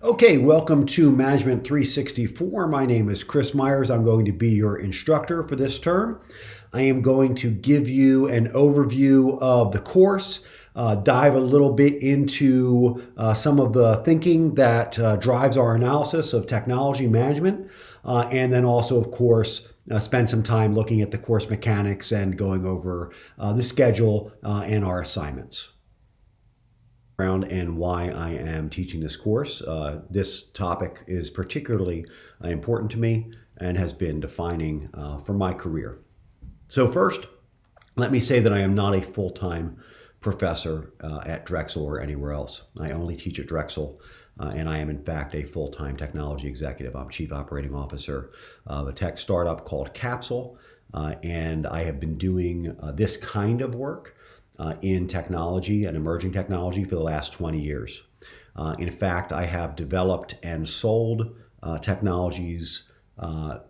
Okay, welcome to Management 364. My name is Chris Myers. I'm going to be your instructor for this term. I am going to give you an overview of the course, dive a little bit into some of the thinking that drives our analysis of technology management, and then also, of course, spend some time looking at the course mechanics and going over the schedule and our assignments. And why I am teaching this course. This topic is particularly important to me and has been defining for my career. So first, let me say that I am not a full-time professor at Drexel or anywhere else. I only teach at Drexel, and I am in fact a full-time technology executive. I'm Chief Operating Officer of a tech startup called Capsule, and I have been doing this kind of work in technology and emerging technology for the last 20 years. In fact, I have developed and sold technologies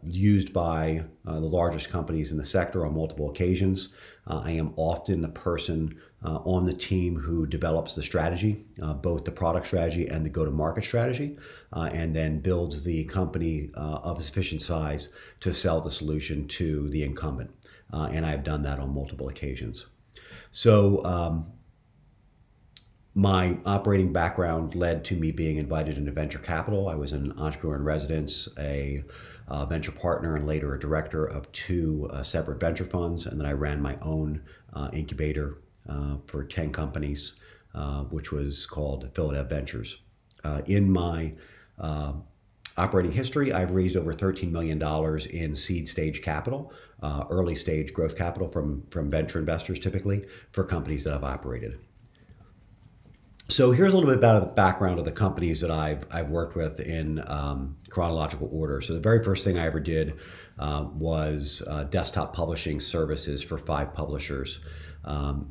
used by the largest companies in the sector on multiple occasions. I am often the person on the team who develops the strategy, both the product strategy and the go-to-market strategy, and then builds the company of sufficient size to sell the solution to the incumbent. And I've done that on multiple occasions. So my operating background led to me being invited into venture capital. I was an entrepreneur in residence, a venture partner, and later a director of two separate venture funds. And then I ran my own incubator for 10 companies, which was called Philadelphia Ventures. In my operating history, I've raised over $13 million in seed stage capital, early stage growth capital from venture investors typically for companies that I've operated. So here's a little bit about the background of the companies that I've worked with in chronological order. So the very first thing I ever did was desktop publishing services for 5 publishers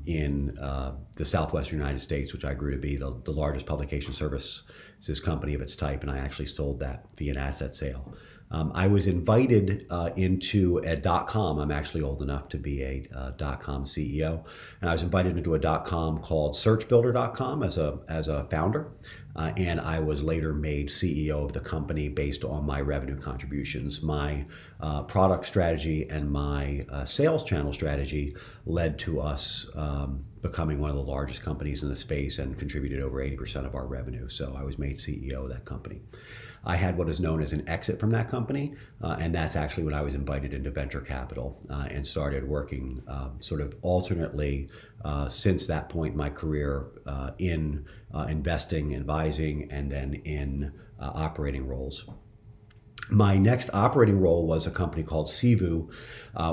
in the Southwestern United States, which I grew to be the largest publication services company of its type, and I actually sold that via an asset sale. I was invited into a .com. I'm actually old enough to be a .com CEO, and I was invited into a .com called SearchBuilder.com as a founder, and I was later made CEO of the company based on my revenue contributions. My product strategy and my sales channel strategy led to us becoming one of the largest companies in the space and contributed over 80% of our revenue. So I was made CEO of that company. I had what is known as an exit from that company, and that's actually when I was invited into venture capital and started working sort of alternately since that point in my career in investing, advising, and then in operating roles. My next operating role was a company called Sivu,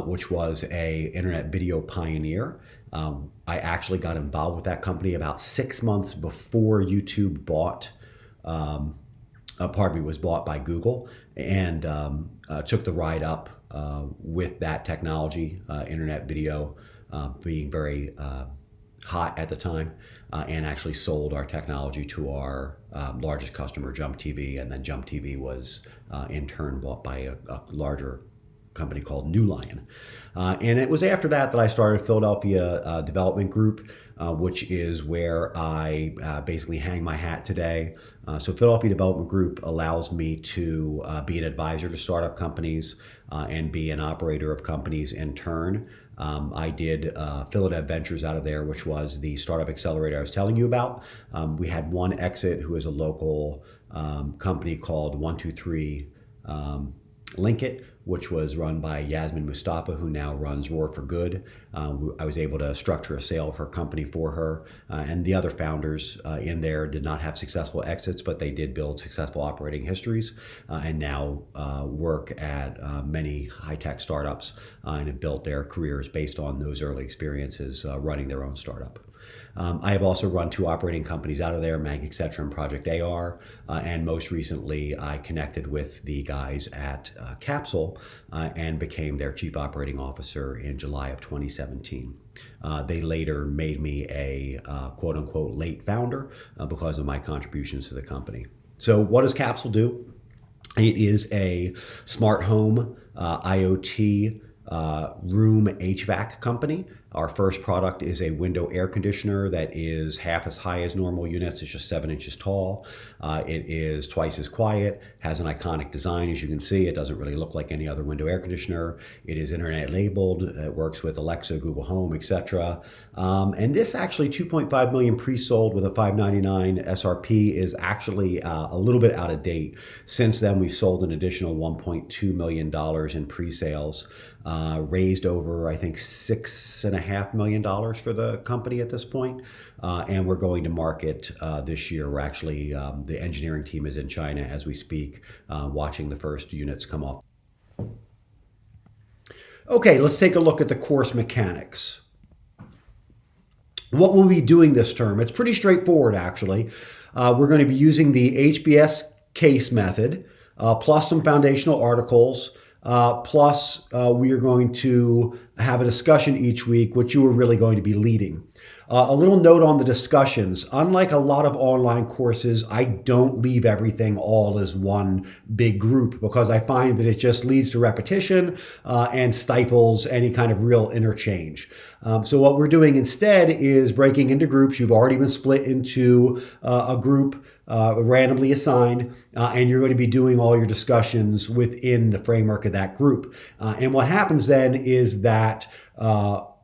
which was a internet video pioneer. I actually got involved with that company about 6 months before YouTube was bought by Google, and took the ride up with that technology, internet video being very hot at the time, and actually sold our technology to our largest customer, Jump TV, and then Jump TV was in turn bought by a larger company called New Lion. And it was after that I started Philadelphia Development Group, which is where I basically hang my hat today. So Philadelphia Development Group allows me to be an advisor to startup companies and be an operator of companies in turn. I did Philadelphia Ventures out of there, which was the startup accelerator I was telling you about. We had one exit who is a local company called 123 Linkit, which was run by Yasmin Mustafa, who now runs Roar for Good. I was able to structure a sale of her company for her. And the other founders in there did not have successful exits, but they did build successful operating histories and now work at many high-tech startups and have built their careers based on those early experiences running their own startup. I have also run 2 operating companies out of there, Mag, etc., and Project AR. And most recently, I connected with the guys at Capsule and became their Chief Operating Officer in July of 2017. They later made me a quote-unquote late founder because of my contributions to the company. So what does Capsule do? It is a smart home IoT room HVAC company. Our first product is a window air conditioner that is half as high as normal units. It's just 7 inches tall. It is twice as quiet, has an iconic design. As you can see, it doesn't really look like any other window air conditioner. It is internet labeled. It works with Alexa, Google Home, etc. And this actually 2.5 million pre-sold with a $599 SRP is actually a little bit out of date. Since then, we've sold an additional $1.2 million in pre-sales, raised over, I think, $6.5 million for the company at this point. And we're going to market this year. We're actually, the engineering team is in China as we speak, watching the first units come off. Okay, let's take a look at the course mechanics. What we'll be doing this term, it's pretty straightforward actually. We're going to be using the HBS case method, plus some foundational articles, plus we are going to have a discussion each week, which you are really going to be leading. A little note on the discussions. Unlike a lot of online courses, I don't leave everything all as one big group because I find that it just leads to repetition and stifles any kind of real interchange. So what we're doing instead is breaking into groups. You've already been split into a group randomly assigned, and you're going to be doing all your discussions within the framework of that group. And what happens then is that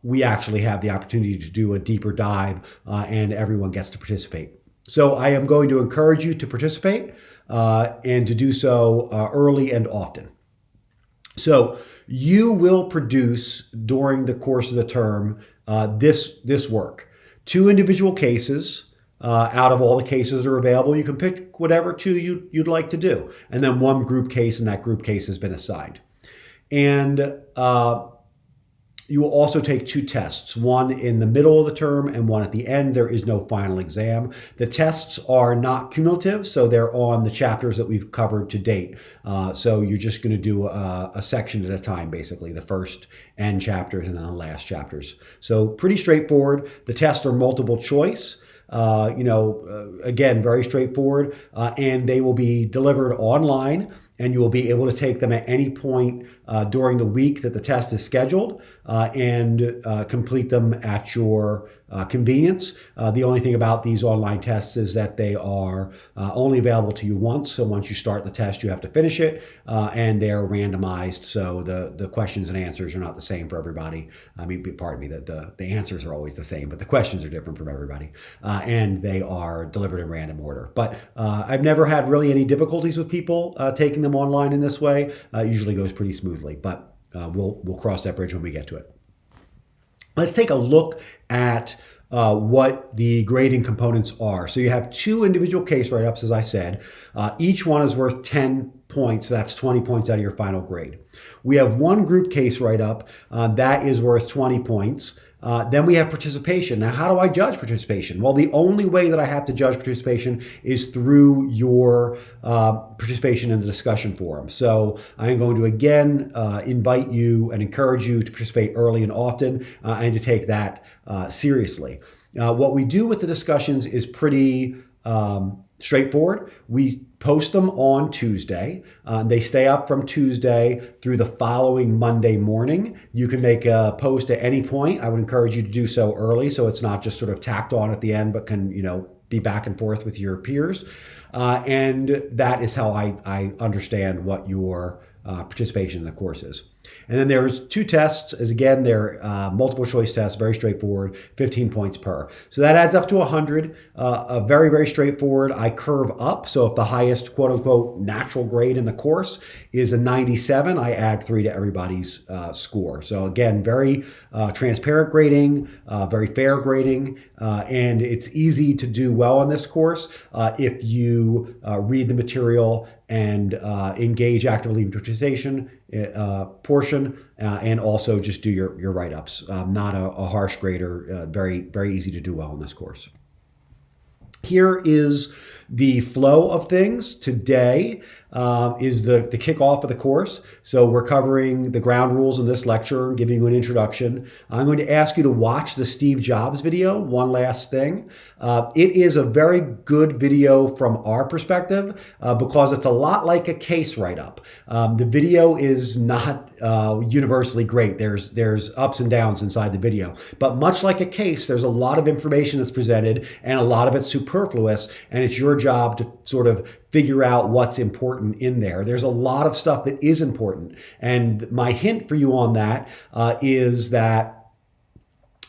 we actually have the opportunity to do a deeper dive and everyone gets to participate. So I am going to encourage you to participate and to do so early and often. So you will produce during the course of the term this work. 2 individual cases. Out of all the cases that are available, you can pick whatever 2 you'd like to do. And then 1 group case, and that group case has been assigned. And you will also take 2 tests, one in the middle of the term and one at the end. There is no final exam. The tests are not cumulative, so they're on the chapters that we've covered to date. So you're just going to do a section at a time, basically, the first end chapters and then the last chapters. So pretty straightforward. The tests are multiple choice. Again, very straightforward, and they will be delivered online, and you will be able to take them at any point during the week that the test is scheduled and complete them at your convenience. The only thing about these online tests is that they are only available to you once. So once you start the test, you have to finish it, and they're randomized. So the questions and answers are not the same for everybody. I mean, pardon me, the answers are always the same, but the questions are different from everybody. And they are delivered in random order. But I've never had really any difficulties with people taking them online in this way. It usually goes pretty smoothly, but we'll cross that bridge when we get to it. Let's take a look at what the grading components are. So you have 2 individual case write-ups, as I said. Each one is worth 10 points. So that's 20 points out of your final grade. We have 1 group case write-up that is worth 20 points. Then we have participation. Now, how do I judge participation? Well, the only way that I have to judge participation is through your participation in the discussion forum. So I'm going to again invite you and encourage you to participate early and often and to take that seriously. What we do with the discussions is pretty straightforward. We post them on Tuesday. They stay up from Tuesday through the following Monday morning. You can make a post at any point. I would encourage you to do so early so it's not just sort of tacked on at the end, but can, be back and forth with your peers. And that is how I understand what your participation in the course is. And then there's 2 tests, as again, they're multiple choice tests, very straightforward, 15 points per. So that adds up to 100, very, very straightforward. I curve up, so if the highest quote unquote natural grade in the course is a 97, I add 3 to everybody's score. So again, very transparent grading, very fair grading, and it's easy to do well on this course if you read the material and engage actively in participation portion, and also just do your write-ups. Not a harsh grader, very, very easy to do well in this course. Here is The flow of things today is the kickoff of the course. So we're covering the ground rules in this lecture, giving you an introduction. I'm going to ask you to watch the Steve Jobs video, one last thing. It is a very good video from our perspective because it's a lot like a case write-up. The video is not universally great. There's ups and downs inside the video. But much like a case, there's a lot of information that's presented and a lot of it's superfluous, and it's your job to sort of figure out what's important in there. There's a lot of stuff that is important. And my hint for you on that is that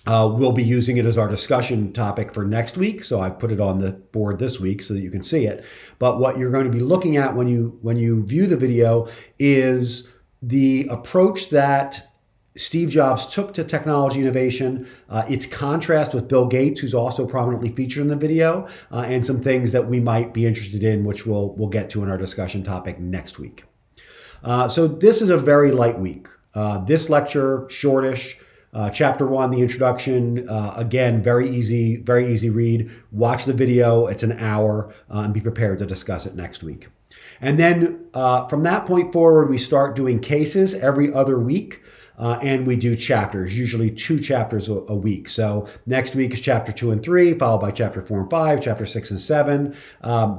we'll be using it as our discussion topic for next week. So I put it on the board this week so that you can see it. But what you're going to be looking at when you view the video is the approach that Steve Jobs took to technology innovation, its contrast with Bill Gates, who's also prominently featured in the video, and some things that we might be interested in, which we'll get to in our discussion topic next week. So this is a very light week. This lecture, shortish, chapter 1, the introduction, again, very easy read. Watch the video, it's an hour, and be prepared to discuss it next week. And then from that point forward, we start doing cases every other week. And we do chapters, usually 2 chapters a week. So next week is chapter 2 and 3, followed by chapter 4 and 5, chapter 6 and 7.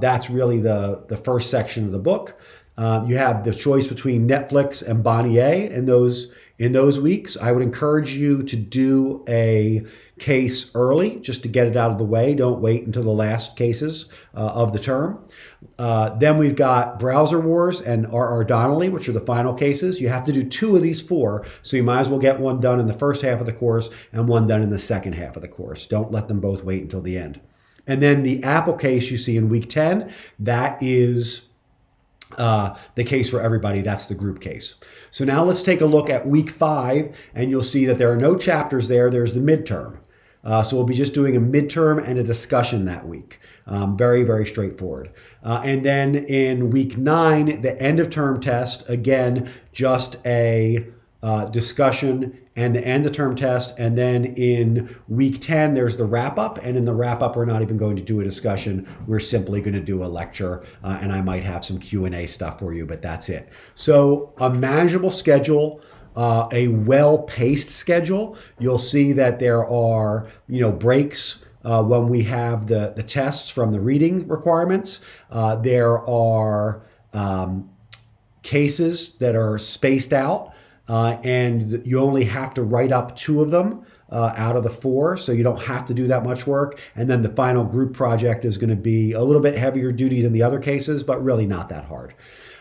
That's really the first section of the book. You have the choice between Netflix and Bonnier in those weeks. I would encourage you to do a case early just to get it out of the way. Don't wait until the last cases of the term. Then we've got Browser Wars and R.R. Donnelley, which are the final cases. You have to do 2 of these 4, so you might as well get one done in the first half of the course and one done in the second half of the course. Don't let them both wait until the end. And then the Apple case you see in week 10, that is the case for everybody. That's the group case. So now let's take a look at week 5, and you'll see that there are no chapters there. There's the midterm. So we'll be just doing a midterm and a discussion that week. Very, very straightforward. And then in week 9, the end of term test, again, just a discussion and the end of term test. And then in week 10, there's the wrap up. And in the wrap up, we're not even going to do a discussion. We're simply going to do a lecture, and I might have some Q&A stuff for you, but that's it. So a manageable schedule. A well-paced schedule. You'll see that there are, breaks when we have the tests from the reading requirements. There are cases that are spaced out, and you only have to write up 2 of them out of the 4, so you don't have to do that much work. And then the final group project is going to be a little bit heavier duty than the other cases, but really not that hard.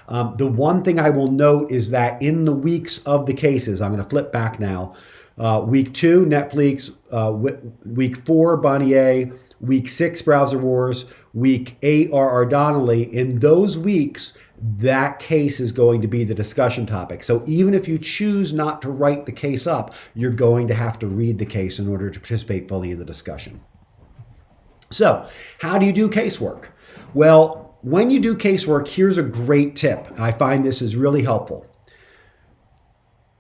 The one thing I will note is that in the weeks of the cases, I'm going to flip back now, week 2, Netflix, week 4, Bonnier, week 6, Browser Wars, week 8, R.R. Donnelley. In those weeks, that case is going to be the discussion topic. So even if you choose not to write the case up, you're going to have to read the case in order to participate fully in the discussion. So how do you do casework? Well, when you do casework, here's a great tip. I find this is really helpful.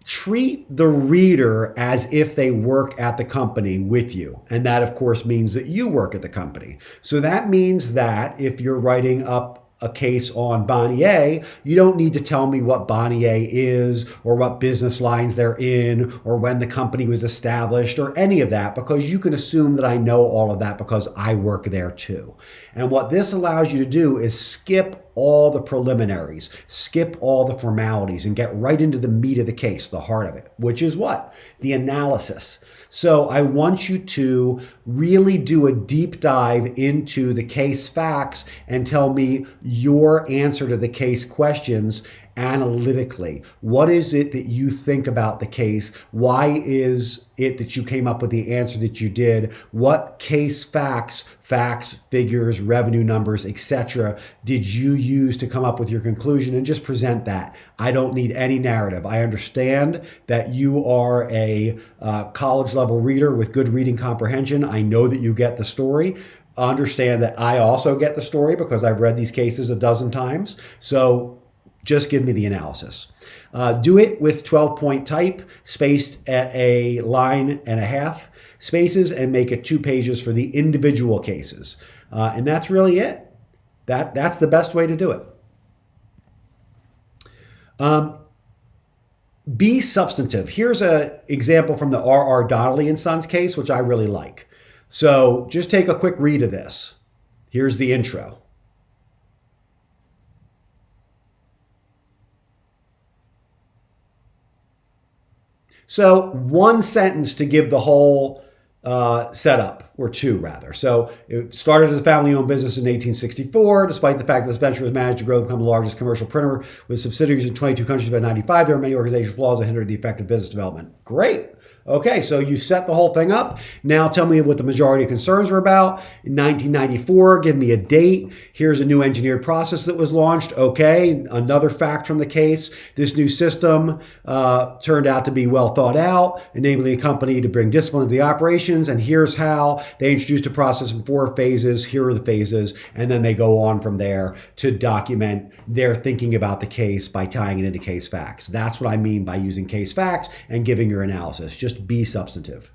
Treat the reader as if they work at the company with you. And that, of course, means that you work at the company. So that means that if you're writing up a case on Bonnier, you don't need to tell me what Bonnier is or what business lines they're in or when the company was established or any of that, because you can assume that I know all of that because I work there too. And what this allows you to do is skip all the preliminaries, skip all the formalities, and get right into the meat of the case, the heart of it, which is what? The analysis. So I want you to really do a deep dive into the case facts and tell me your answer to the case questions analytically. What is it that you think about the case? Why is it that you came up with the answer that you did? What case facts, figures, revenue numbers, etc. did you use to come up with your conclusion? And just present that. I don't need any narrative. I understand that you are a college level reader with good reading comprehension. I know that you get the story. Understand that I also get the story because I've read these cases a dozen times. So just give me the analysis. Do it with 12-point type, spaced at a line and a half spaces, and make it 2 pages for the individual cases. And that's really it. That's the best way to do it. Be substantive. Here's an example from the R.R. Donnelly and Sons case, which I really like. So just take a quick read of this. Here's the intro. So one sentence to give the whole setup, or two rather. So it started as a family-owned business in 1864. Despite the fact that this venture was managed to grow to become the largest commercial printer with subsidiaries in 22 countries by 95, there are many organizational flaws that hindered the effective business development. Great. Okay, so you set the whole thing up. Now tell me what the majority of concerns were about. In 1994, give me a date. Here's a new engineered process that was launched. Okay, another fact from the case. This new system turned out to be well thought out, enabling the company to bring discipline to the operations. And here's how they introduced a process in 4 phases. Here are the phases. And then they go on from there to document their thinking about the case by tying it into case facts. That's what I mean by using case facts and giving your analysis. Just be substantive.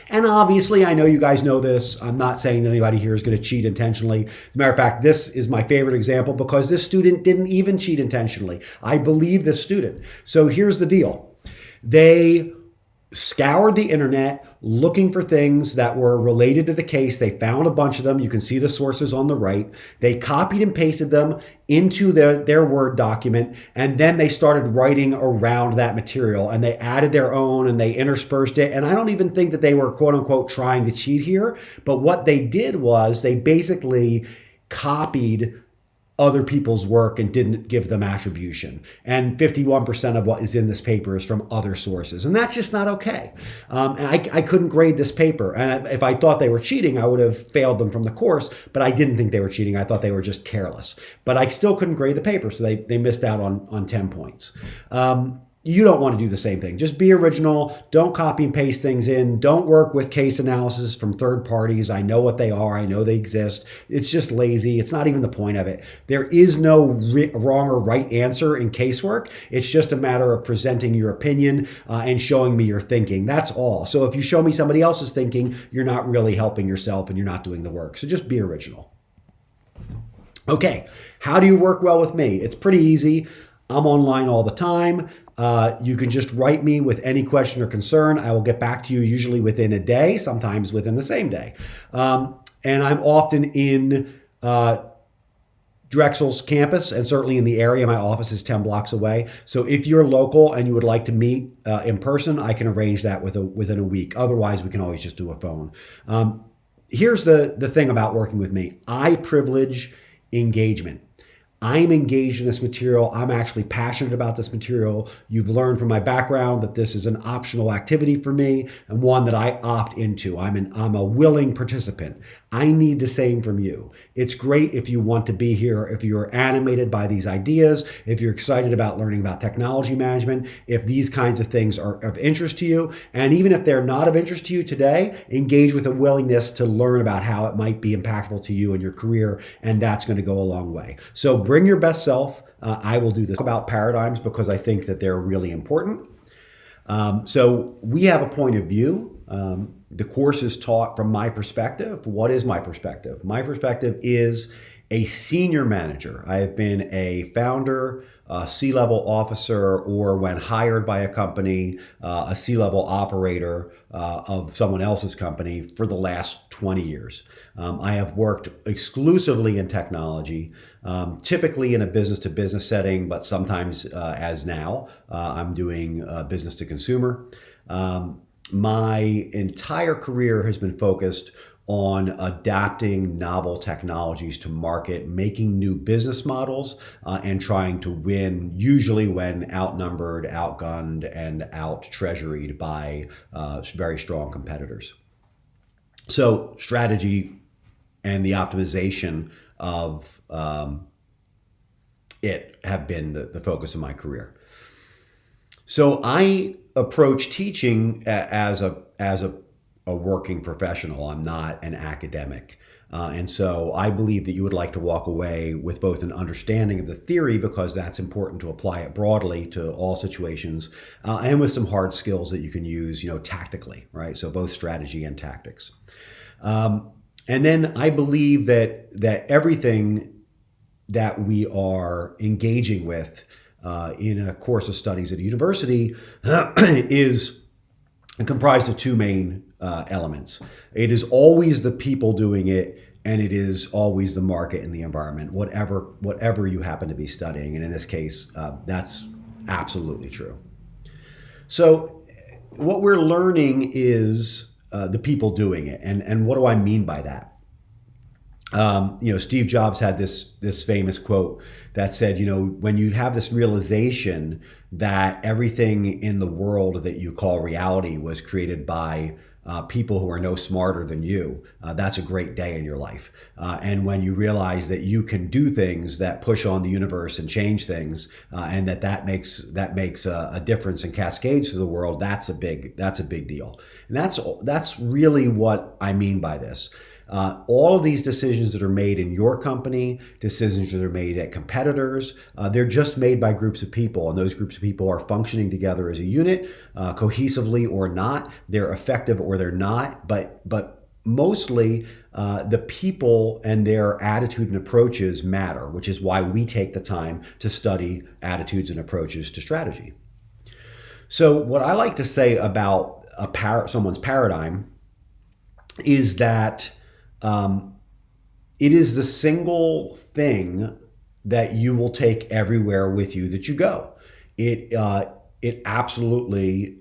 And obviously, I know you guys know this. I'm not saying that anybody here is going to cheat intentionally. As a matter of fact, this is my favorite example because this student didn't even cheat intentionally. I believe this student. So here's the deal. They scoured the internet looking for things that were related to the case. They found a bunch of them. You can see the sources on the right. They copied and pasted them into their Word document, and then they started writing around that material, and they added their own and they interspersed it. And I don't even think that they were quote unquote trying to cheat here, but what they did was they basically copied other people's work and didn't give them attribution. And 51% of what is in this paper is from other sources. And that's just not okay. And I couldn't grade this paper. And if I thought they were cheating, I would have failed them from the course, but I didn't think they were cheating. I thought they were just careless. But I still couldn't grade the paper, so they missed out on 10 points. You don't want to do the same thing. Just be original. Don't copy and paste things in. Don't work with case analysis from third parties. I know what they are. I know they exist. It's just lazy. It's not even the point of it. There is no wrong or right answer in casework. It's just a matter of presenting your opinion and showing me your thinking. That's all. So if you show me somebody else's thinking, you're not really helping yourself and you're not doing the work. So just be original. Okay, how do you work well with me? It's pretty easy. I'm online all the time. You can just write me with any question or concern. I will get back to you usually within a day, sometimes within the same day. And I'm often in Drexel's campus and certainly in the area. My office is 10 blocks away. So if you're local and you would like to meet in person, I can arrange that within a week. Otherwise, we can always just do a phone. Here's the thing about working with me. I privilege engagement. I'm engaged in this material. I'm actually passionate about this material. You've learned from my background that this is an optional activity for me and one that I opt into. I'm a willing participant. I need the same from you. It's great if you want to be here, if you're animated by these ideas, if you're excited about learning about technology management, if these kinds of things are of interest to you. And even if they're not of interest to you today, engage with a willingness to learn about how it might be impactful to you in your career, and that's going to go a long way. So bring your best self. I will do this about paradigms because I think that they're really important. So we have a point of view. The course is taught from my perspective. What is my perspective? My perspective is a senior manager. I have been a founder, a C-level officer, or when hired by a company, a C-level operator of someone else's company for the last 20 years. I have worked exclusively in technology, typically in a business-to-business setting, but sometimes, as now, I'm doing business to consumer. My entire career has been focused on adapting novel technologies to market, making new business models, and trying to win, usually when outnumbered, outgunned, and out-treasuried by very strong competitors. So strategy and the optimization of it have been the focus of my career. So I approach teaching as a working professional. I'm not an academic. And so I believe that you would like to walk away with both an understanding of the theory, because that's important to apply it broadly to all situations, and with some hard skills that you can use, tactically, right? So both strategy and tactics. And then I believe that everything that we are engaging with in a course of studies at a university is comprised of two main elements. It is always the people doing it, and it is always the market and the environment, whatever you happen to be studying. And in this case, that's absolutely true. So, what we're learning is the people doing it, and what do I mean by that? Steve Jobs had this famous quote that said, when you have this realization that everything in the world that you call reality was created by people who are no smarter than you, that's a great day in your life. And when you realize that you can do things that push on the universe and change things, and that makes a difference and cascades through the world, that's a big deal. And that's really what I mean by this. All of these decisions that are made in your company, decisions that are made at competitors, they're just made by groups of people, and those groups of people are functioning together as a unit, cohesively or not. They're effective or they're not, but mostly the people and their attitude and approaches matter, which is why we take the time to study attitudes and approaches to strategy. So what I like to say about someone's paradigm is that it is the single thing that you will take everywhere with you that you go. It absolutely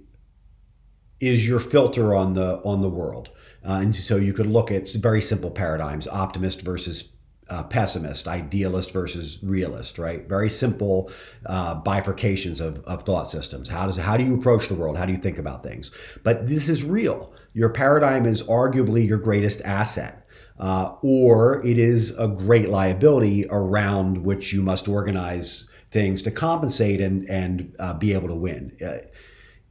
is your filter on the world, and so you could look at very simple paradigms: optimist versus pessimist, idealist versus realist. Right? Very simple bifurcations of thought systems. How do you approach the world? How do you think about things? But this is real. Your paradigm is arguably your greatest asset. Or it is a great liability around which you must organize things to compensate and be able to win.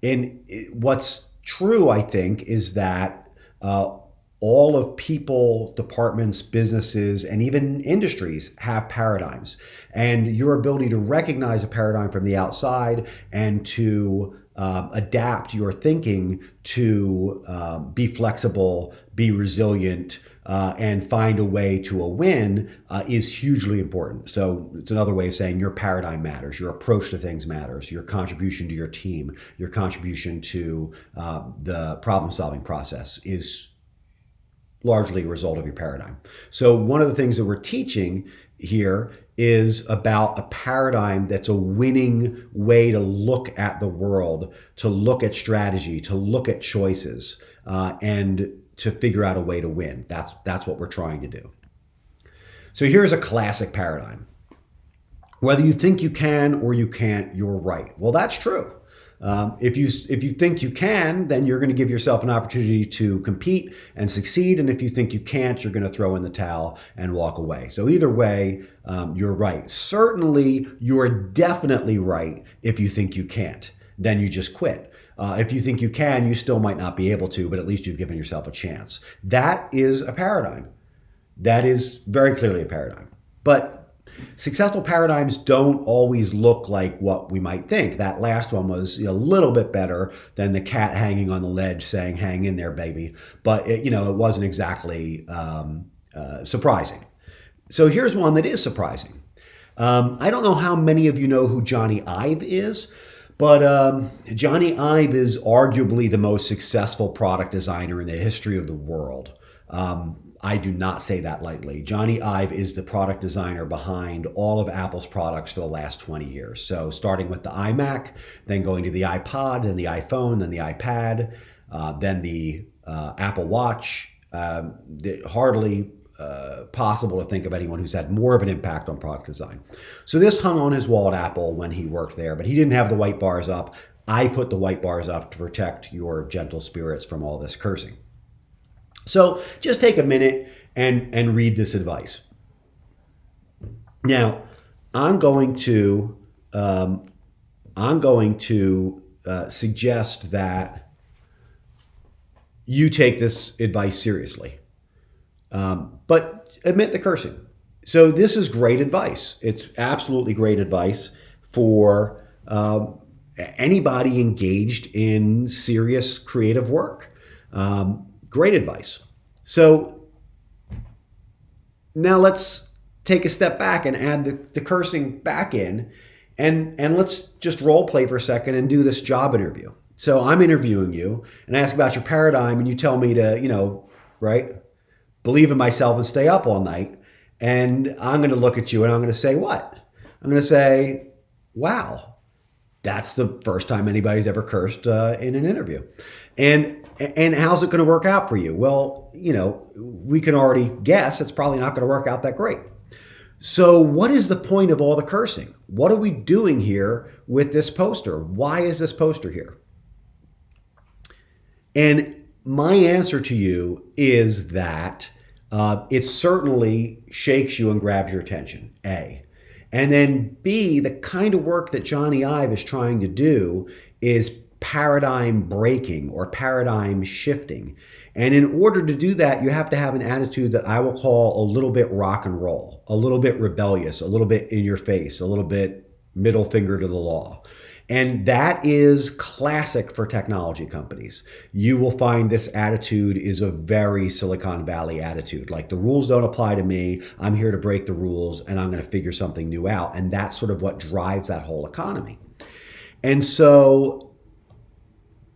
And what's true, I think, is that all of people, departments, businesses, and even industries have paradigms. And your ability to recognize a paradigm from the outside and to adapt your thinking to be flexible, be resilient, and find a way to a win is hugely important. So it's another way of saying your paradigm matters, your approach to things matters, your contribution to your team, your contribution to the problem-solving process is largely a result of your paradigm. So one of the things that we're teaching here is about a paradigm that's a winning way to look at the world, to look at strategy, to look at choices, and to figure out a way to win. That's what we're trying to do. So here's a classic paradigm. Whether you think you can or you can't, you're right. Well, that's true. If you think you can, then you're going to give yourself an opportunity to compete and succeed. And if you think you can't, you're going to throw in the towel and walk away. So either way, you're right. Certainly, you're definitely right if you think you can't. Then you just quit. If you think you can, you still might not be able to, but at least you've given yourself a chance. That is a paradigm. That is very clearly a paradigm. But successful paradigms don't always look like what we might think. That last one was a little bit better than the cat hanging on the ledge saying, "Hang in there, baby." But it wasn't exactly surprising. So here's one that is surprising. I don't know how many of you know who Johnny Ive is. But Johnny Ive is arguably the most successful product designer in the history of the world. I do not say that lightly. Johnny Ive is the product designer behind all of Apple's products for the last 20 years. So starting with the iMac, then going to the iPod, then the iPhone, then the iPad, then the Apple Watch. Hardly possible to think of anyone who's had more of an impact on product design. So this hung on his wall at Apple when he worked there, but he didn't have the white bars up. I put the white bars up to protect your gentle spirits from all this cursing. So just take a minute and read this advice. Now, I'm going to suggest that you take this advice seriously. But admit the cursing. So this is great advice. It's absolutely great advice for anybody engaged in serious creative work. Great advice. So Now let's take a step back and add the cursing back in, and let's just role play for a second and do this job interview. So I'm interviewing you and I ask about your paradigm and you tell me to, right, believe in myself and stay up all night. And I'm going to look at you and I'm going to say, what? I'm going to say, wow, that's the first time anybody's ever cursed in an interview. And how's it going to work out for you? Well, we can already guess it's probably not going to work out that great. So what is the point of all the cursing? What are we doing here with this poster? Why is this poster here? And my answer to you is that it certainly shakes you and grabs your attention, A. And then B, the kind of work that Johnny Ive is trying to do is paradigm breaking or paradigm shifting. And in order to do that, you have to have an attitude that I will call a little bit rock and roll, a little bit rebellious, a little bit in your face, a little bit middle finger to the law. And that is classic for technology companies. You will find this attitude is a very Silicon Valley attitude. Like, the rules don't apply to me. I'm here to break the rules and I'm going to figure something new out. And that's sort of what drives that whole economy. And so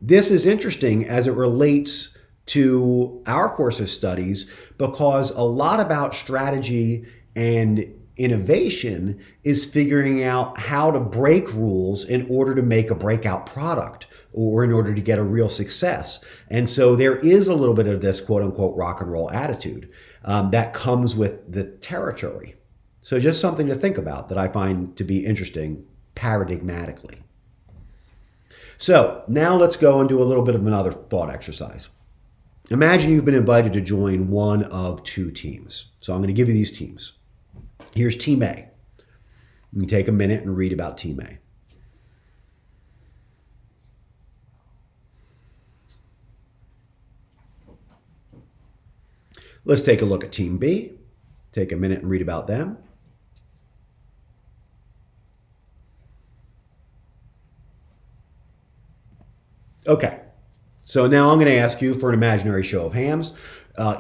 this is interesting as it relates to our course of studies, because a lot about strategy and innovation is figuring out how to break rules in order to make a breakout product or in order to get a real success. And so there is a little bit of this quote unquote rock and roll attitude that comes with the territory. So just something to think about that I find to be interesting paradigmatically. So now let's go and do a little bit of another thought exercise. Imagine you've been invited to join one of two teams. So I'm going to give you these teams. Here's Team A. You can take a minute and read about Team A. Let's take a look at Team B. Take a minute and read about them. Okay, so now I'm going to ask you for an imaginary show of hands.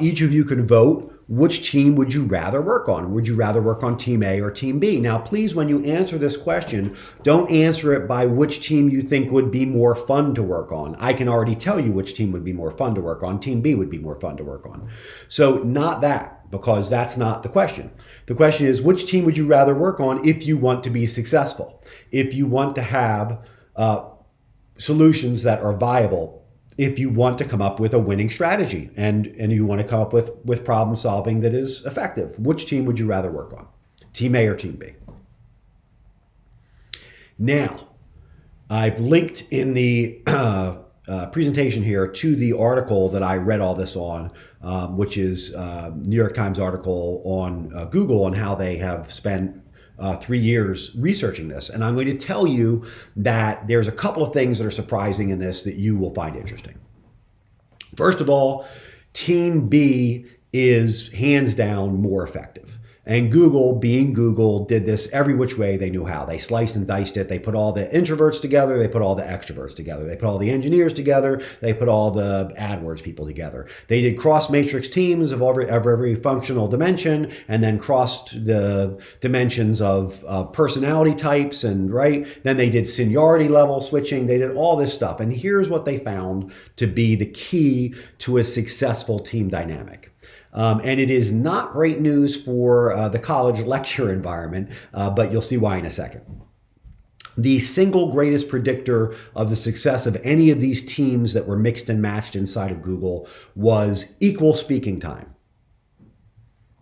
Each of you can vote. Which team would you rather work on? Would you rather work on Team A or Team B? Now, please, when you answer this question, don't answer it by which team you think would be more fun to work on. I can already tell you which team would be more fun to work on. Team B would be more fun to work on. So not that, because that's not the question. The question is, which team would you rather work on if you want to be successful? If you want to have solutions that are viable, if you want to come up with a winning strategy and you want to come up with problem solving that is effective, which team would you rather work on? Team A or Team B? Now, I've linked in the presentation here to the article that I read all this on, which is New York Times article on Google on how they have spent 3 years researching this. And I'm going to tell you that there's a couple of things that are surprising in this that you will find interesting. First of all, Team B is hands down more effective. And Google, being Google, did this every which way they knew how. They sliced and diced it. They put all the introverts together. They put all the extroverts together. They put all the engineers together. They put all the AdWords people together. They did cross-matrix teams of every functional dimension, and then crossed the dimensions of personality types, and right? Then they did seniority level switching. They did all this stuff. And here's what they found to be the key to a successful team dynamic. And it is not great news for the college lecture environment, but you'll see why in a second. The single greatest predictor of the success of any of these teams that were mixed and matched inside of Google was equal speaking time.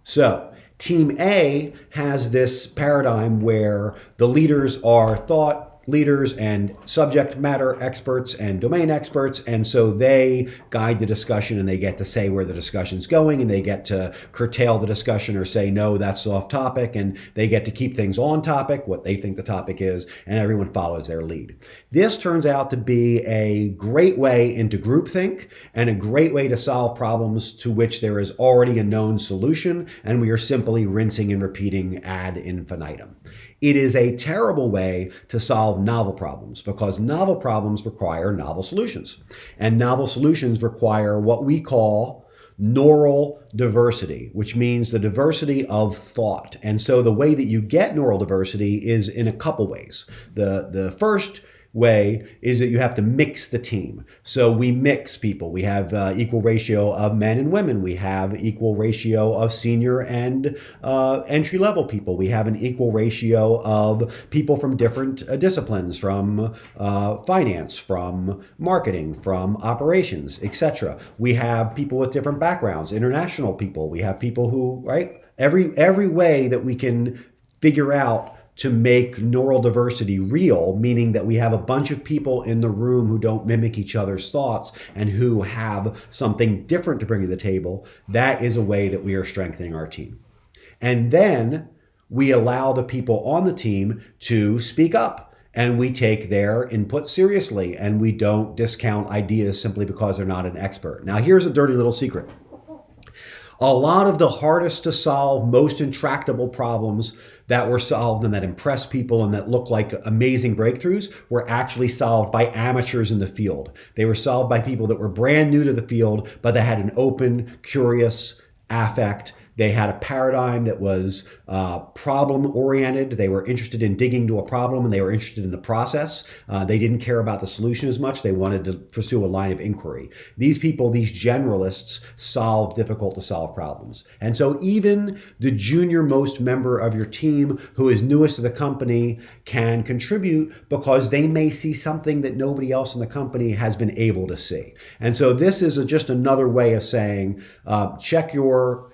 So Team A has this paradigm where the leaders are thought leaders and subject matter experts and domain experts, and so they guide the discussion and they get to say where the discussion's going, and they get to curtail the discussion or say, no, that's off topic, and they get to keep things on topic, what they think the topic is, and everyone follows their lead. This turns out to be a great way into groupthink and a great way to solve problems to which there is already a known solution, and we are simply rinsing and repeating ad infinitum. It is a terrible way to solve novel problems, because novel problems require novel solutions. And novel solutions require what we call neural diversity, which means the diversity of thought. And so the way that you get neural diversity is in a couple ways. The first way is that you have to mix the team. So we mix people. We have equal ratio of men and women. We have equal ratio of senior and entry-level people. We have an equal ratio of people from different disciplines, from finance, from marketing, from operations, etc. We have people with different backgrounds, international people. We have people who, right? Every way that we can figure out to make neural diversity real, meaning that we have a bunch of people in the room who don't mimic each other's thoughts and who have something different to bring to the table, that is a way that we are strengthening our team. And then we allow the people on the team to speak up, and we take their input seriously, and we don't discount ideas simply because they're not an expert. Now, here's a dirty little secret. A lot of the hardest to solve, most intractable problems that were solved and that impressed people and that looked like amazing breakthroughs were actually solved by amateurs in the field. They were solved by people that were brand new to the field, but they had an open, curious affect. They had a paradigm that was problem-oriented. They were interested in digging into a problem, and they were interested in the process. They didn't care about the solution as much. They wanted to pursue a line of inquiry. These people, these generalists, solve difficult-to-solve problems. And so even the junior-most member of your team who is newest to the company can contribute because they may see something that nobody else in the company has been able to see. And so this is just another way of saying, check your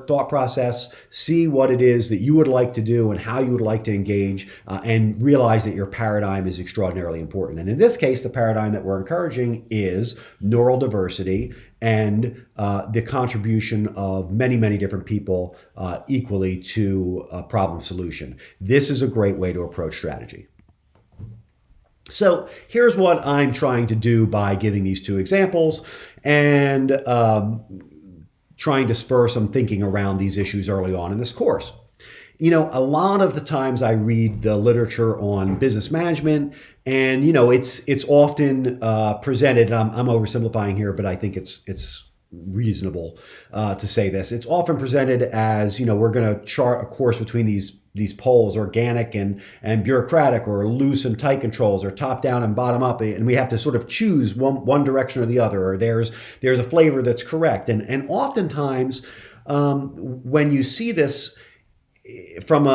thought process, see what it is that you would like to do and how you would like to engage, and realize that your paradigm is extraordinarily important. And in this case, the paradigm that we're encouraging is neural diversity and the contribution of many, many different people equally to a problem solution. This is a great way to approach strategy. So here's what I'm trying to do by giving these two examples and trying to spur some thinking around these issues early on in this course. You know, a lot of the times I read the literature on business management, and you know, it's often presented. And I'm oversimplifying here, but I think it's reasonable to say this. It's often presented as, you know, we're going to chart a course between these poles, organic and bureaucratic, or loose and tight controls, or top down and bottom up, and we have to sort of choose one direction or the other, or there's a flavor that's correct. And oftentimes when you see this from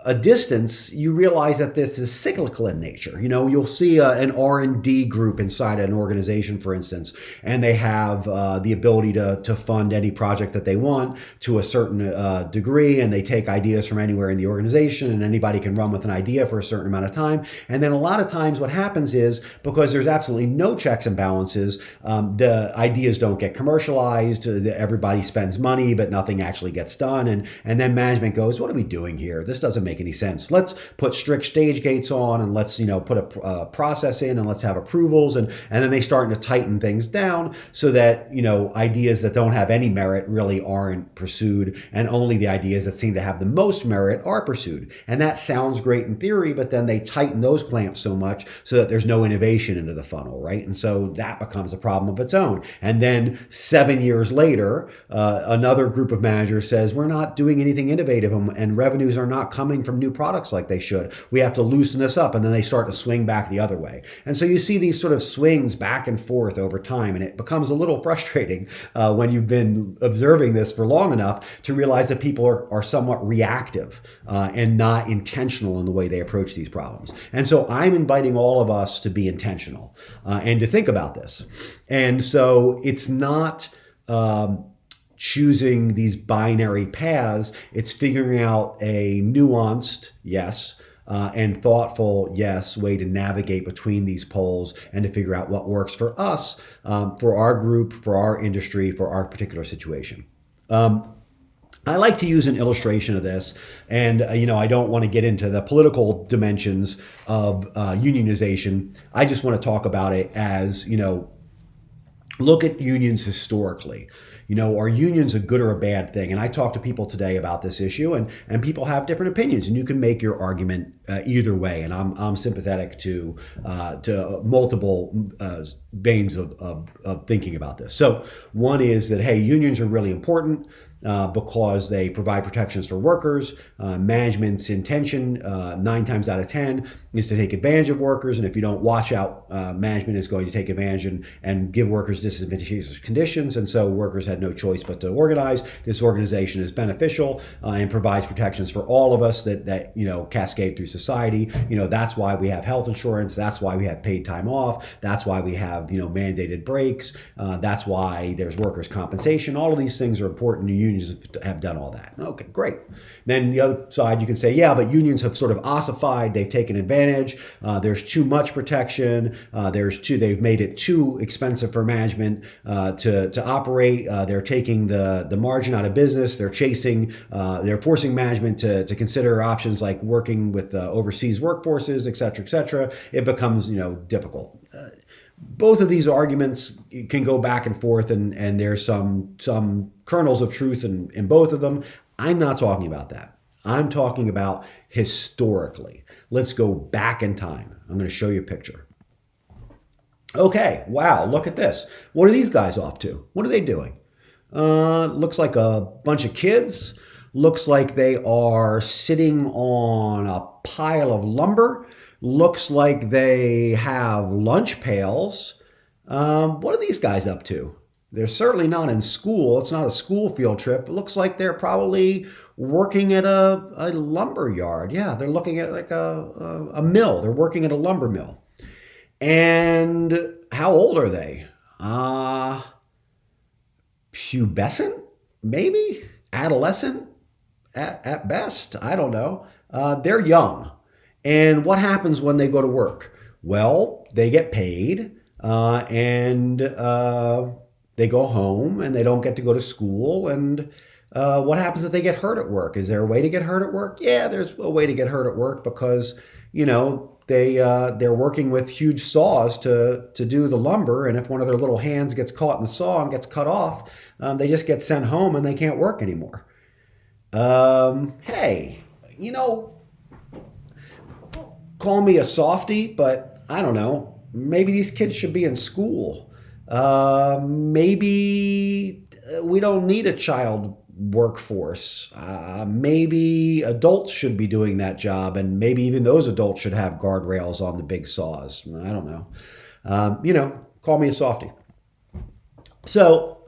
a distance, you realize that this is cyclical in nature. You know, you'll see an R&D group inside an organization, for instance, and they have the ability to fund any project that they want to a certain degree, and they take ideas from anywhere in the organization, and anybody can run with an idea for a certain amount of time. And then a lot of times what happens is, because there's absolutely no checks and balances, the ideas don't get commercialized, everybody spends money, but nothing actually gets done. And then management goes, what are we doing here? This doesn't make any sense. Let's put strict stage gates on, and let's, you know, put a process in, and let's have approvals, and then they start to tighten things down so that, you know, ideas that don't have any merit really aren't pursued, and only the ideas that seem to have the most merit are pursued. And that sounds great in theory, but then they tighten those clamps so much so that there's no innovation into the funnel, right? And so that becomes a problem of its own. And then 7 years later, another group of managers says, we're not doing anything innovative, and revenues are not coming from new products like they should. We have to loosen this up, and then they start to swing back the other way. And so you see these sort of swings back and forth over time, and it becomes a little frustrating when you've been observing this for long enough to realize that people are somewhat reactive and not intentional in the way they approach these problems. And so I'm inviting all of us to be intentional and to think about this. And so it's not choosing these binary paths, it's figuring out a nuanced, yes, and thoughtful, yes, way to navigate between these poles and to figure out what works for us, for our group, for our industry, for our particular situation. I like to use an illustration of this, and you know, I don't want to get into the political dimensions of unionization. I just want to talk about it as, you know, look at unions historically. Are unions a good or a bad thing? And I talk to people today about this issue, and people have different opinions, and you can make your argument either way. And I'm sympathetic to multiple veins of thinking about this. So one is that, hey, unions are really important. Because they provide protections for workers. Management's intention, 9 times out of 10, is to take advantage of workers. And if you don't watch out, management is going to take advantage and give workers disadvantageous conditions. And so workers had no choice but to organize. This organization is beneficial and provides protections for all of us that cascade through society. That's why we have health insurance. That's why we have paid time off. That's why we have mandated breaks. That's why there's workers' compensation. All of these things are important. Unions have done all that. Okay, great. Then the other side, you can say, yeah, but unions have sort of ossified. They've taken advantage. There's too much protection. They've made it too expensive for management to operate. They're taking the margin out of business. They're forcing management to consider options like working with overseas workforces, et cetera, et cetera. It becomes difficult. Both of these arguments can go back and forth, and there's some kernels of truth in both of them. I'm not talking about that. I'm talking about historically. Let's go back in time. I'm going to show you a picture. Okay, wow, look at this. What are these guys off to? What are they doing? Looks like a bunch of kids. Looks like they are sitting on a pile of lumber. Looks like they have lunch pails. What are these guys up to? They're certainly not in school. It's not a school field trip. It looks like they're probably working at a lumber yard. Yeah, they're looking at like a mill. They're working at a lumber mill. And how old are they? Pubescent, maybe? Adolescent at best? I don't know. They're young. And what happens when they go to work? Well, they get paid and they go home and they don't get to go to school. And what happens if they get hurt at work? Is there a way to get hurt at work? Yeah, there's a way to get hurt at work because, they're working with huge saws to do the lumber. And if one of their little hands gets caught in the saw and gets cut off, they just get sent home and they can't work anymore. Hey, call me a softie, but I don't know. Maybe these kids should be in school. Maybe we don't need a child workforce. Maybe adults should be doing that job, and maybe even those adults should have guardrails on the big saws. I don't know. Call me a softie. So,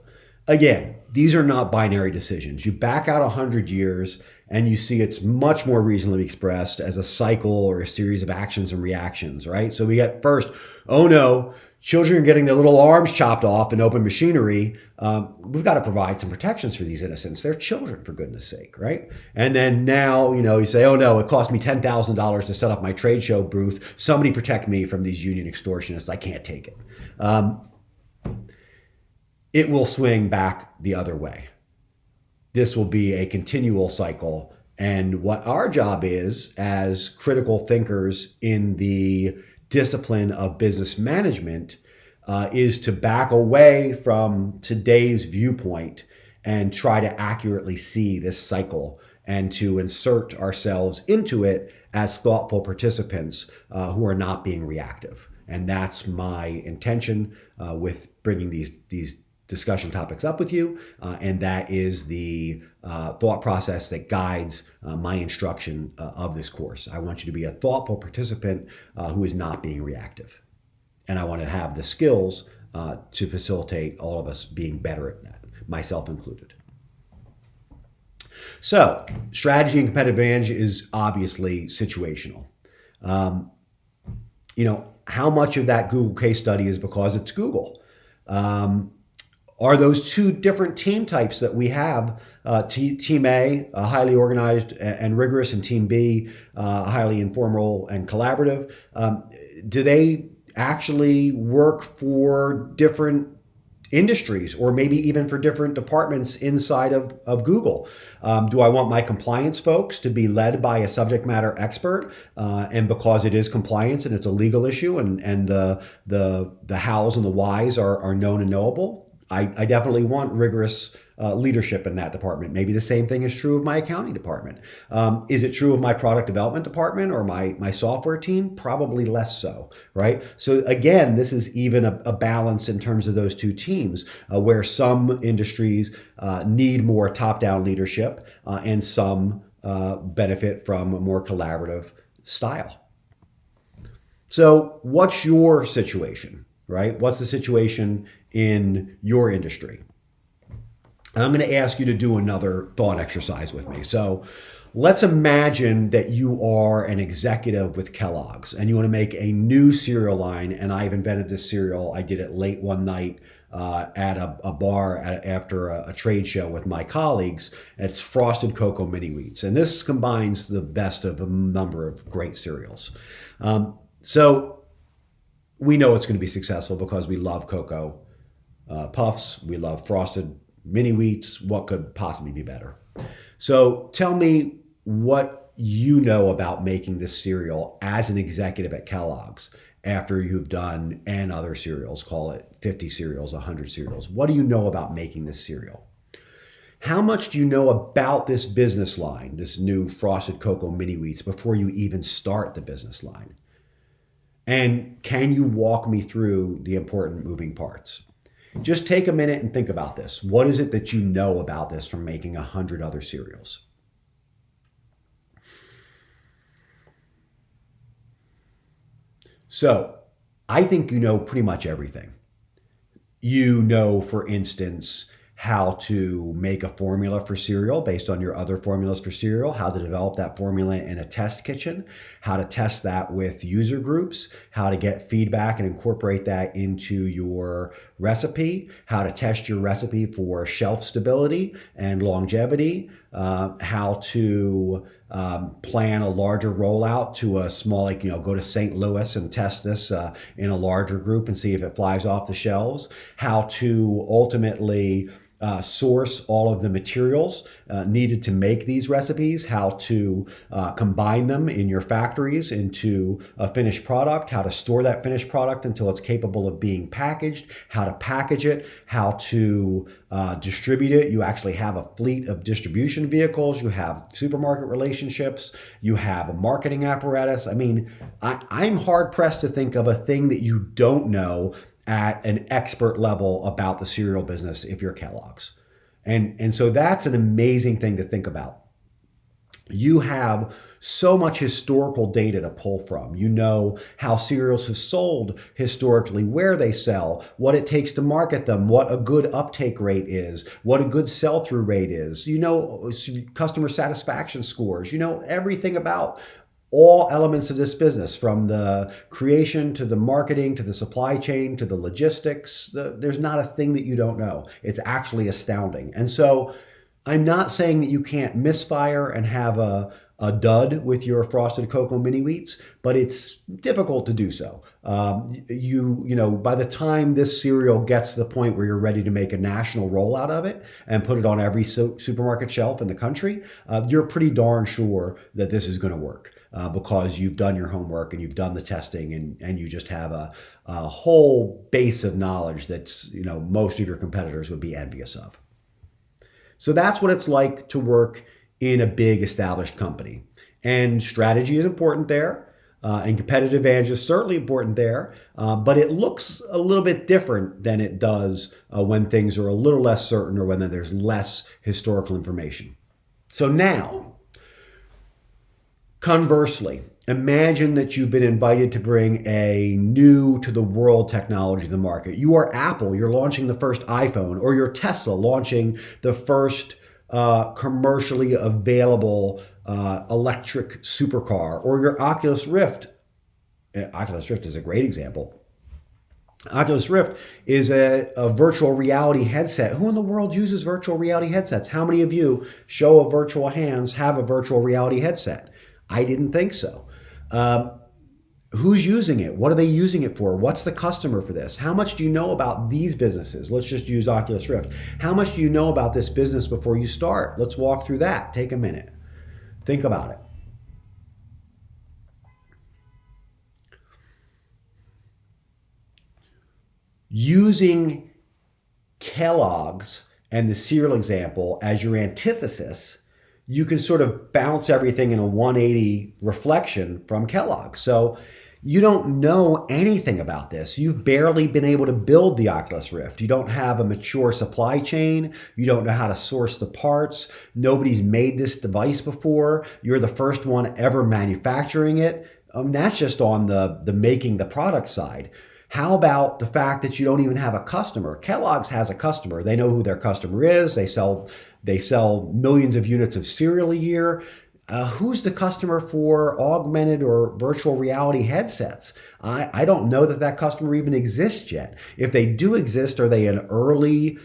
again, these are not binary decisions. You back out 100 years and you see it's much more reasonably expressed as a cycle or a series of actions and reactions, right? So we get first, oh no, children are getting their little arms chopped off in open machinery. We've got to provide some protections for these innocents. They're children, for goodness sake, right? And then now, you say, oh no, it cost me $10,000 to set up my trade show booth. Somebody protect me from these union extortionists. I can't take it. It will swing back the other way. This will be a continual cycle. And what our job is as critical thinkers in the discipline of business management is to back away from today's viewpoint and try to accurately see this cycle and to insert ourselves into it as thoughtful participants who are not being reactive. And that's my intention with bringing these discussion topics up with you, and that is the thought process that guides my instruction of this course. I want you to be a thoughtful participant who is not being reactive. And I want to have the skills to facilitate all of us being better at that, myself included. So, strategy and competitive advantage is obviously situational. How much of that Google case study is because it's Google? Are those two different team types that we have, Team A, highly organized and rigorous, and Team B, highly informal and collaborative, do they actually work for different industries or maybe even for different departments inside of Google? Do I want my compliance folks to be led by a subject matter expert? And because it is compliance and it's a legal issue and the hows and the whys are known and knowable, I definitely want rigorous leadership in that department. Maybe the same thing is true of my accounting department. Is it true of my product development department or my software team? Probably less so, right? So again, this is even a balance in terms of those two teams, where some industries need more top-down leadership and some benefit from a more collaborative style. So what's your situation, right? What's the situation in your industry? I'm going to ask you to do another thought exercise with me. So let's imagine that you are an executive with Kellogg's and you want to make a new cereal line. And I've invented this cereal. I did it late one night at a bar after a trade show with my colleagues. It's Frosted Cocoa Mini Wheats. And this combines the best of a number of great cereals. So we know it's going to be successful because we love cocoa puffs. We love frosted mini wheats. What could possibly be better? So tell me what you know about making this cereal as an executive at Kellogg's after you've done N other cereals, call it 50 cereals, 100 cereals. What do you know about making this cereal? How much do you know about this business line, this new Frosted Cocoa Mini Wheats, before you even start the business line? And can you walk me through the important moving parts? Just take a minute and think about this. What is it that you know about this from making 100 other cereals? So I think you know pretty much everything. You know, for instance, how to make a formula for cereal based on your other formulas for cereal, how to develop that formula in a test kitchen, how to test that with user groups, how to get feedback and incorporate that into your recipe, how to test your recipe for shelf stability and longevity, how to plan a larger rollout to a small, like, go to St. Louis and test this in a larger group and see if it flies off the shelves, how to ultimately source all of the materials needed to make these recipes, how to combine them in your factories into a finished product, how to store that finished product until it's capable of being packaged, how to package it, how to distribute it. You actually have a fleet of distribution vehicles, you have supermarket relationships, you have a marketing apparatus. I mean, I'm hard pressed to think of a thing that you don't know at an expert level about the cereal business if you're Kellogg's. And so that's an amazing thing to think about. You have so much historical data to pull from. You know how cereals have sold historically, where they sell, what it takes to market them, what a good uptake rate is, what a good sell-through rate is. You know customer satisfaction scores. You know everything about all elements of this business, from the creation to the marketing to the supply chain to the logistics. There's not a thing that you don't know. It's actually astounding. And so I'm not saying that you can't misfire and have a dud with your Frosted Cocoa Mini Wheats, but it's difficult to do so. By the time this cereal gets to the point where you're ready to make a national rollout of it and put it on every supermarket shelf in the country, you're pretty darn sure that this is going to work. Because you've done your homework and you've done the testing, and you just have a whole base of knowledge that's, most of your competitors would be envious of. So that's what it's like to work in a big established company. And strategy is important there, and competitive advantage is certainly important there, but it looks a little bit different than it does when things are a little less certain or when there's less historical information. So now, conversely, imagine that you've been invited to bring a new to the world technology to the market. You are Apple, you're launching the first iPhone, or you're Tesla launching the first commercially available electric supercar, or your Oculus Rift. Oculus Rift is a great example. Oculus Rift is a virtual reality headset. Who in the world uses virtual reality headsets? How many of you, show of virtual hands, have a virtual reality headset? I didn't think so. Who's using it? What are they using it for? What's the customer for this? How much do you know about these businesses? Let's just use Oculus Rift. How much do you know about this business before you start? Let's walk through that. Take a minute. Think about it. Using Kellogg's and the cereal example as your antithesis, you can sort of bounce everything in a 180 reflection from Kellogg's. So you don't know anything about this. You've barely been able to build the Oculus Rift. You don't have a mature supply chain. You don't know how to source the parts. Nobody's made this device before. You're the first one ever manufacturing it. That's just on the making the product side. How about the fact that you don't even have a customer? Kellogg's has a customer. They know who their customer is. They sell millions of units of cereal a year. Who's the customer for augmented or virtual reality headsets? I don't know that customer even exists yet. If they do exist, are they an early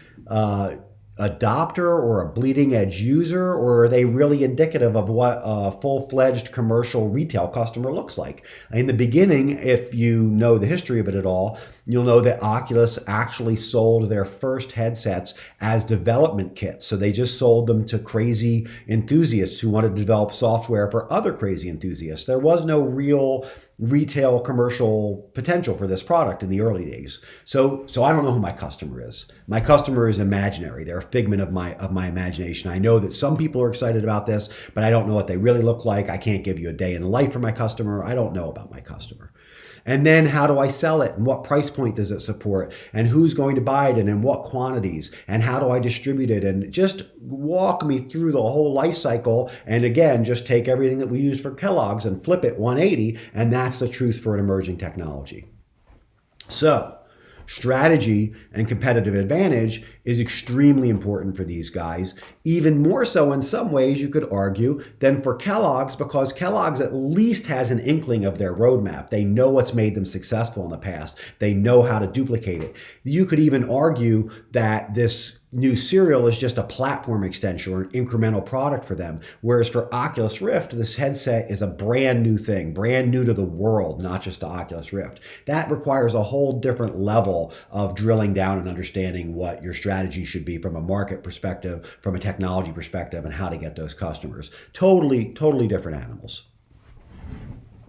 adopter or a bleeding edge user, or are they really indicative of what a full-fledged commercial retail customer looks like? In the beginning, if you know the history of it at all, you'll know that Oculus actually sold their first headsets as development kits. So they just sold them to crazy enthusiasts who wanted to develop software for other crazy enthusiasts. There was no real retail commercial potential for this product in the early days. So I don't know who my customer is. My customer is imaginary. They're a figment of my imagination. I know that some people are excited about this, but I don't know what they really look like. I can't give you a day in the life for my customer. I don't know about my customer. And then how do I sell it? And what price point does it support? And who's going to buy it and in what quantities? And how do I distribute it? And just walk me through the whole life cycle. And again, just take everything that we use for Kellogg's and flip it 180. And that's the truth for an emerging technology. So strategy and competitive advantage is extremely important for these guys, even more so in some ways, you could argue, than for Kellogg's, because Kellogg's at least has an inkling of their roadmap. They know what's made them successful in the past. They know how to duplicate it. You could even argue that this new cereal is just a platform extension or an incremental product for them. Whereas for Oculus Rift, this headset is a brand new thing, brand new to the world, not just to Oculus Rift. That requires a whole different level of drilling down and understanding what your strategy should be from a market perspective, from a technology perspective, and how to get those customers. Totally different animals.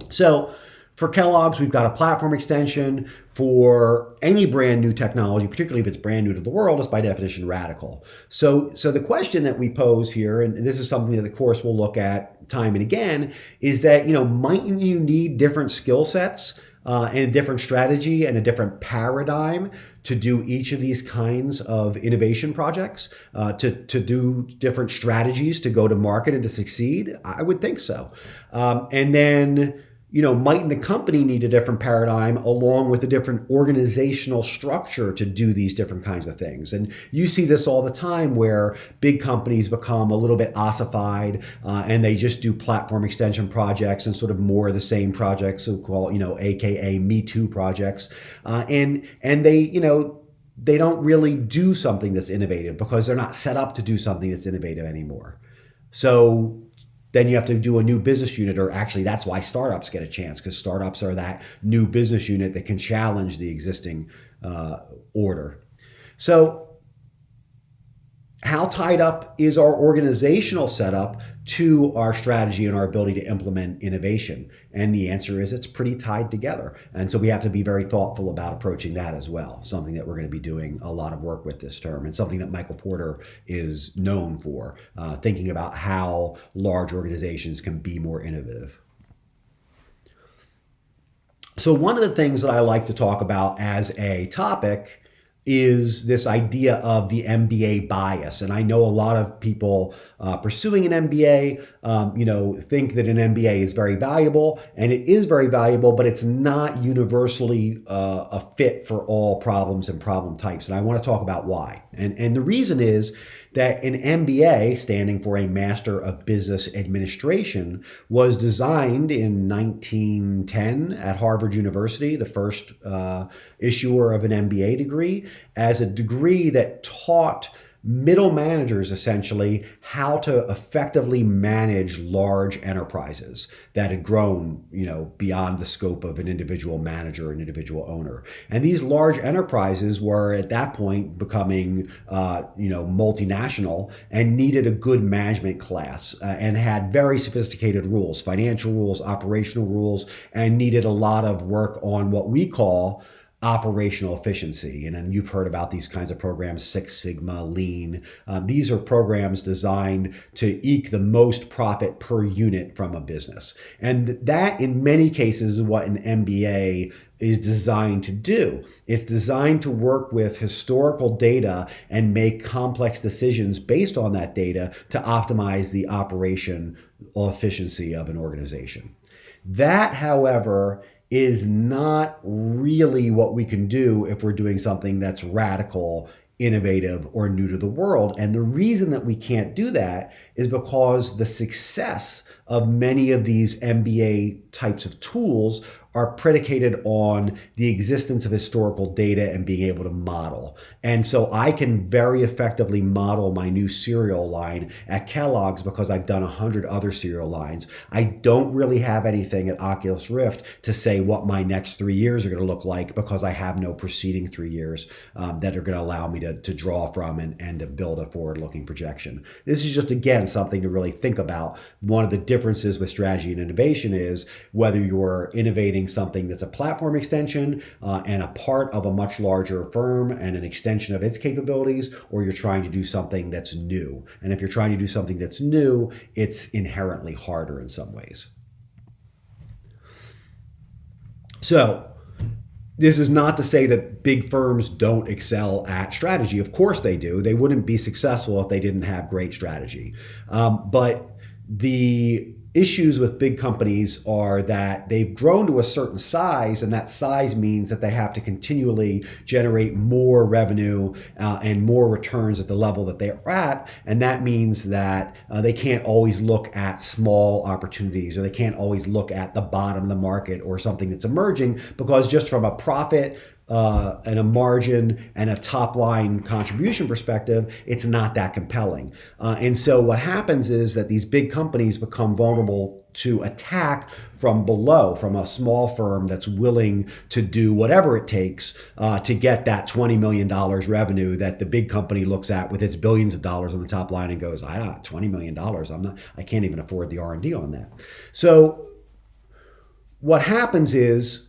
So for Kellogg's, we've got a platform extension. For any brand new technology, particularly if it's brand new to the world, is by definition radical. So the question that we pose here, and this is something that the course will look at time and again, is that, mightn't you need different skill sets and a different strategy and a different paradigm to do each of these kinds of innovation projects, to do different strategies to go to market and to succeed? I would think so. And then, mightn't the company need a different paradigm along with a different organizational structure to do these different kinds of things? And you see this all the time where big companies become a little bit ossified and they just do platform extension projects and sort of more of the same projects, so-called, AKA Me Too projects. And they, they don't really do something that's innovative because they're not set up to do something that's innovative anymore. So then you have to do a new business unit, or actually that's why startups get a chance, because startups are that new business unit that can challenge the existing order. So how tied up is our organizational setup to our strategy and our ability to implement innovation? And the answer is it's pretty tied together. And so we have to be very thoughtful about approaching that as well, something that we're going to be doing a lot of work with this term, and something that Michael Porter is known for, thinking about how large organizations can be more innovative. So one of the things that I like to talk about as a topic is this idea of the MBA bias. And I know a lot of people pursuing an MBA, think that an MBA is very valuable, and it is very valuable, but it's not universally a fit for all problems and problem types. And I want to talk about why. And the reason is that an MBA, standing for a Master of Business Administration, was designed in 1910 at Harvard University, the first issuer of an MBA degree, as a degree that taught middle managers essentially how to effectively manage large enterprises that had grown, beyond the scope of an individual manager or an individual owner. And these large enterprises were at that point becoming, multinational and needed a good management class and had very sophisticated rules, financial rules, operational rules, and needed a lot of work on what we call operational efficiency. And then you've heard about these kinds of programs, Six Sigma, Lean. These are programs designed to eke the most profit per unit from a business. And that, in many cases, is what an MBA is designed to do. It's designed to work with historical data and make complex decisions based on that data to optimize the operational efficiency of an organization. That, however, is not really what we can do if we're doing something that's radical, innovative, or new to the world. And the reason that we can't do that is because the success of many of these MBA types of tools are predicated on the existence of historical data and being able to model. And so I can very effectively model my new cereal line at Kellogg's because I've done 100 other cereal lines. I don't really have anything at Oculus Rift to say what my next 3 years are going to look like because I have no preceding 3 years that are going to allow me to draw from and to build a forward-looking projection. This is just, again, something to really think about. One of the differences with strategy and innovation is whether you're innovating something that's a platform extension and a part of a much larger firm and an extension of its capabilities, or you're trying to do something that's new. And if you're trying to do something that's new, it's inherently harder in some ways. So, this is not to say that big firms don't excel at strategy. Of course they do. They wouldn't be successful if they didn't have great strategy. But the issues with big companies are that they've grown to a certain size, and that size means that they have to continually generate more revenue and more returns at the level that they're at. And that means that they can't always look at small opportunities, or they can't always look at the bottom of the market or something that's emerging, because just from a profit and a margin and a top line contribution perspective, it's not that compelling. And so what happens is that these big companies become vulnerable to attack from below, from a small firm that's willing to do whatever it takes to get that $20 million revenue that the big company looks at with its billions of dollars on the top line and goes, $20 million, I can't even afford the R&D on that. So what happens is,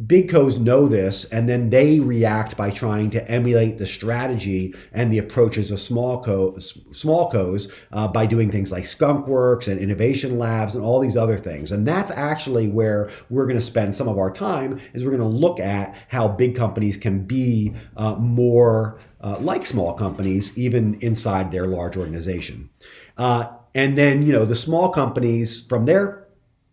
big co's know this, and then they react by trying to emulate the strategy and the approaches of small co's by doing things like Skunk Works and innovation labs and all these other things. And that's actually where we're going to spend some of our time, is we're going to look at how big companies can be more like small companies, even inside their large organization. And then, the small companies, from their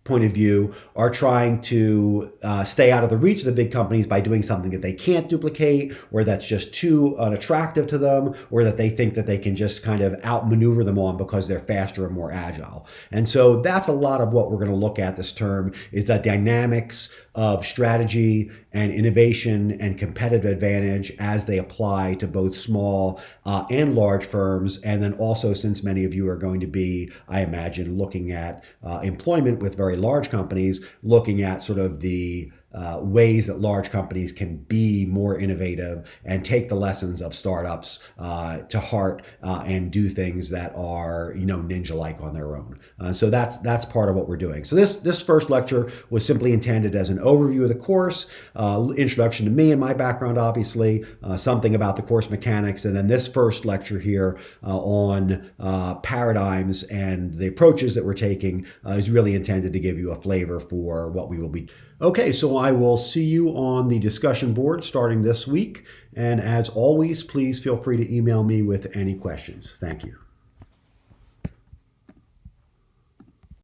point of view, are trying to stay out of the reach of the big companies by doing something that they can't duplicate, or that's just too unattractive to them, or that they think that they can just kind of outmaneuver them on because they're faster and more agile. And so that's a lot of what we're going to look at this term, is the dynamics of strategy and innovation and competitive advantage as they apply to both small and large firms. And then also, since many of you are going to be, I imagine, looking at employment with very large companies, looking at sort of the ways that large companies can be more innovative and take the lessons of startups to heart and do things that are, ninja-like on their own. So that's part of what we're doing. So this first lecture was simply intended as an overview of the course, introduction to me and my background, obviously, something about the course mechanics, and then this first lecture here on paradigms and the approaches that we're taking is really intended to give you a flavor for what we will be. Okay, so I will see you on the discussion board starting this week. And as always, please feel free to email me with any questions. Thank you.